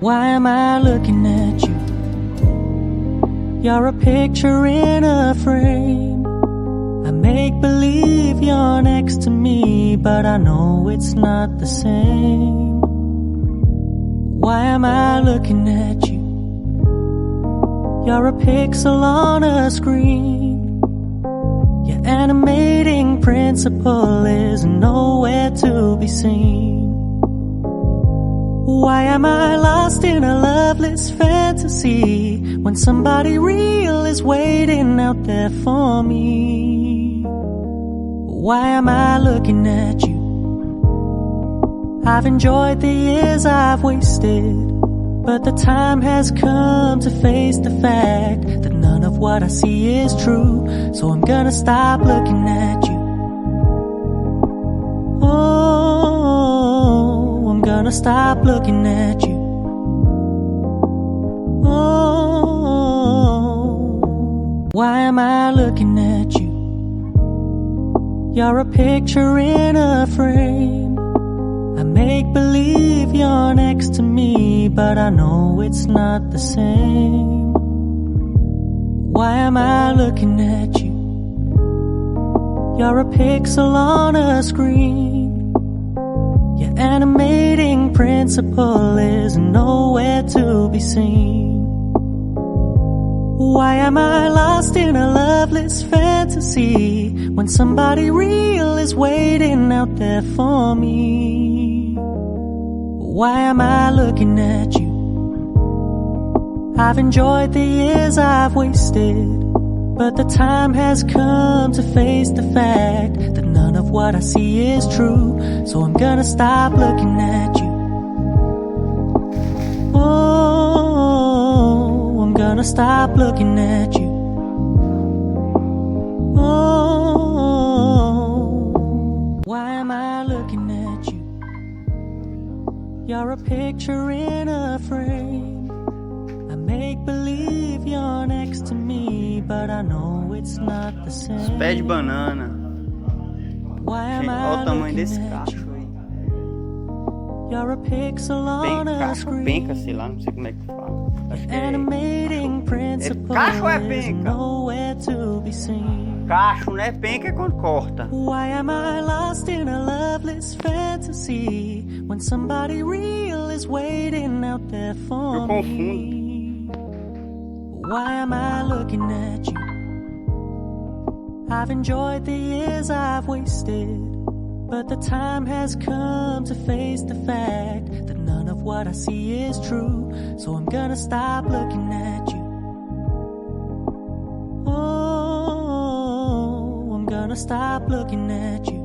Why am I looking at you? You're a picture in a frame. I make believe you're next to me, but I know it's not the same. Why am I looking at you? You're a pixel on a screen. Your animating principle is nowhere to be seen. Why am I lost in a loveless fantasy when somebody real is waiting out there for me? Why am I looking at you? I've enjoyed the years I've wasted, but the time has come to face the fact that none of what I see is true. So I'm gonna stop looking at you. Oh, I'm gonna stop looking at you. Oh, why am I looking at you? You're a picture in a frame. I make believe you're next to me, but I know it's not the same. Why am I looking at you? You're a pixel on a screen. Your animating principle is nowhere to be seen. Why am I lost in a loveless fantasy when somebody real is waiting out there for me? Why am I looking at you? I've enjoyed the years I've wasted, but the time has come to face the fact that none of what I see is true. So I'm gonna stop looking at you. Oh, I'm gonna stop looking at you. Oh, why am I looking at you? You're a picture in a frame. I make believe you're next to me, but I know it's not the same. Pé de banana. Why am Gente, olha I o tamanho desse looking at cacho you? aí. You're a pixel on a Cacho, screen. penca, sei lá, não sei como é que fala. Acho que Animating principle cacho ou é is penca? nowhere to be seen. Cacho, né? Penca é quando corta. Why am I lost in a loveless fantasy when somebody real is waiting out there for Eu confundo. me? Why am I looking at you? I've enjoyed the years I've wasted, but the time has come to face the fact that none of what I see is true. So I'm gonna stop looking at you. Oh, I'm gonna stop looking at you.